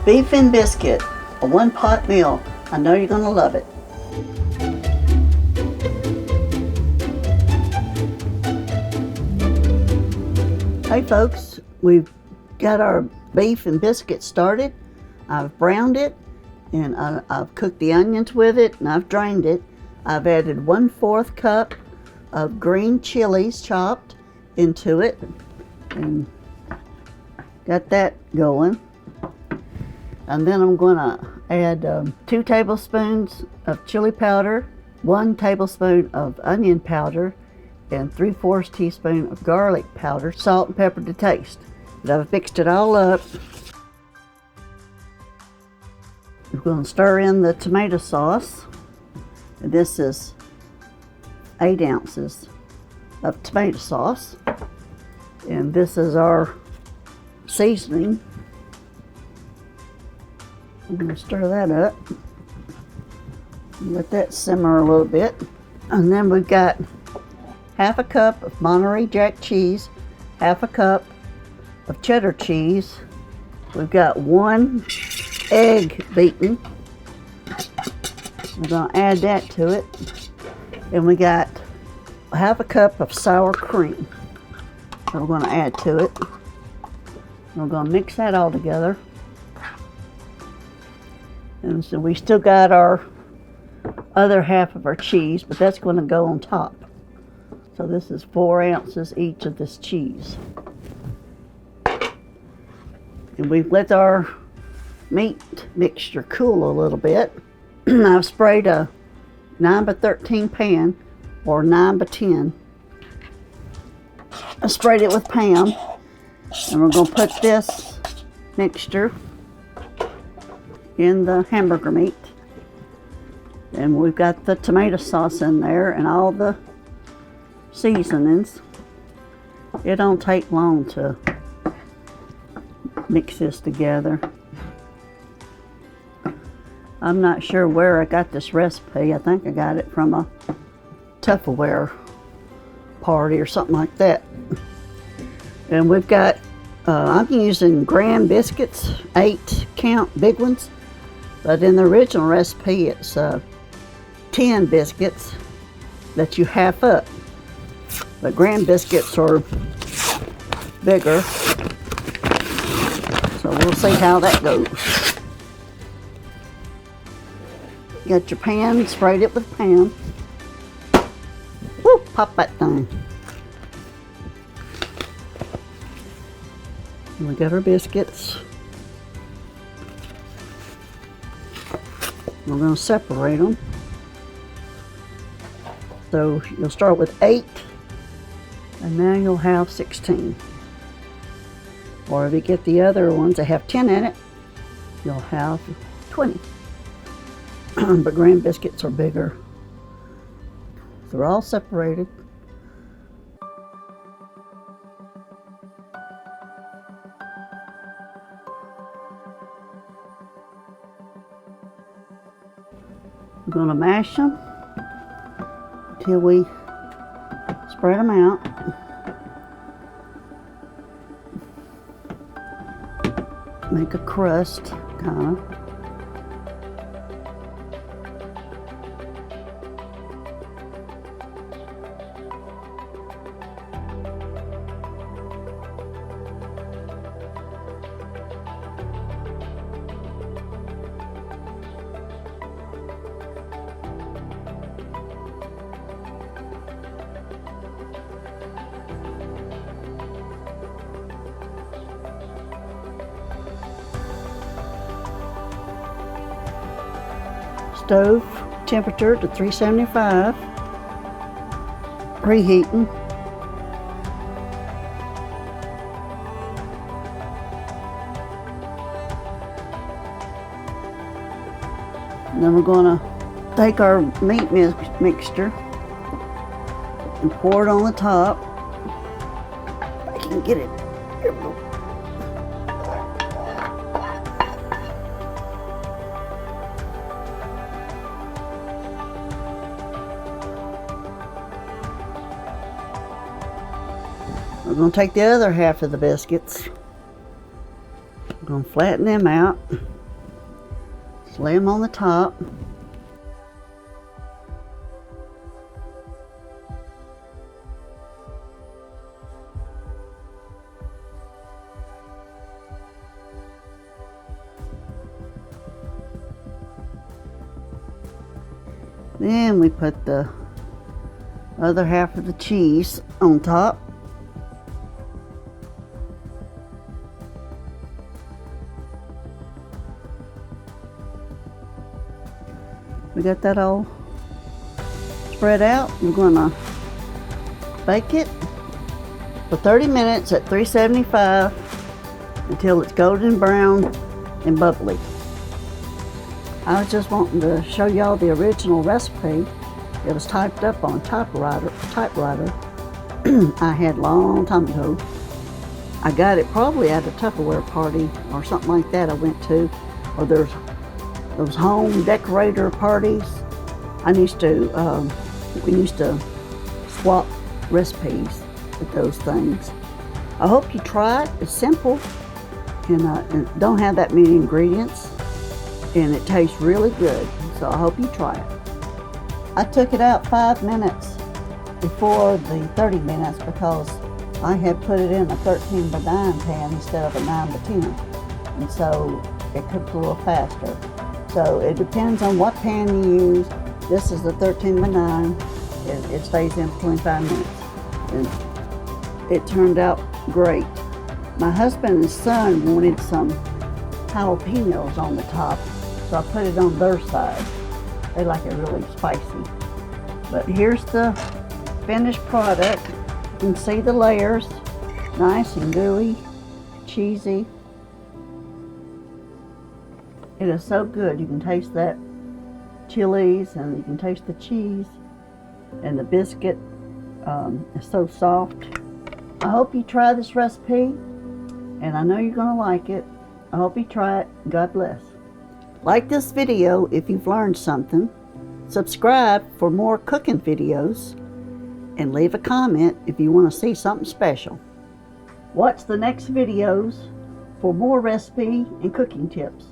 Beef and biscuit, a one-pot meal. I know you're gonna love it. Hey folks, we've got our beef and biscuit started. I've browned it and I've cooked the onions with it and I've drained it. I've added 1/4 cup of green chilies chopped into it and got that going. And then I'm gonna add 2 tablespoons of chili powder, 1 tablespoon of onion powder, and 3/4 teaspoon of garlic powder, salt and pepper to taste. But I've mixed it all up. We're going to stir in the tomato sauce. And this is 8 ounces of tomato sauce. And this is our seasoning. I'm going to stir that up. Let that simmer a little bit. And then we've got 1/2 cup of Monterey Jack cheese, 1/2 cup of cheddar cheese. We've got 1 egg beaten. We're going to add that to it. And we got 1/2 cup of sour cream. So we're going to add to it. We're going to mix that all together. And so we still got our other half of our cheese, but that's going to go on top. So this is 4 ounces each of this cheese. And we've let our meat mixture cool a little bit. I've sprayed a 9x13 pan or 9x10. I sprayed it with Pam, and we're going to put this mixture in the hamburger meat. And we've got the tomato sauce in there and all the seasonings. It don't take long to mix this together. I'm not sure where I got this recipe. I think I got it from a Tupperware party or something like that. And we've got, I'm using graham biscuits, 8 count big ones. But in the original recipe, it's 10 biscuits that you half up. But graham biscuits are bigger. So we'll see how that goes. Got your pan, sprayed it with Pam. Woo, pop that thing. And we got our biscuits. We're going to separate them. So you'll start with 8, and now you'll have 16. Or if you get the other ones that have 10 in it, you'll have 20. But graham biscuits are bigger. So they're all separated. We're going to mash them until we spread them out. Make a crust, kind of. Stove temperature to 375, preheating. And then we're going to take our meat mixture and pour it on the top. If I can get it. Here we go. We're going to take the other half of the biscuits. We're going to flatten them out. lay them on the top. Then we put the other half of the cheese on top. We got that all spread out. We're gonna bake it for 30 minutes at 375 until it's golden brown and bubbly. I was just wanting to show y'all the original recipe. It was typed up on a typewriter I had a long time ago. I got it probably at a Tupperware party or something like that I went to, or there's those home decorator parties. We used to swap recipes with those things. I hope you try it. It's simple and don't have that many ingredients, and it tastes really good. So I hope you try it. I took it out 5 minutes before the 30 minutes because I had put it in a 13 by 9 pan instead of a 9 by 10, and so it cooked a little faster. So it depends on what pan you use. This is the 13 by 9. It stays in for 25 minutes. And it turned out great. My husband and son wanted some jalapenos on the top, so I put it on their side. They like it really spicy. But here's the finished product. You can see the layers. Nice and gooey, cheesy. It is so good. You can taste that chilies and you can taste the cheese, and the biscuit is so soft. I hope you try this recipe, and I know you're going to like it. I hope you try it. God bless. Like this video if you've learned something. Subscribe for more cooking videos, and leave a comment if you want to see something special. Watch the next videos for more recipe and cooking tips.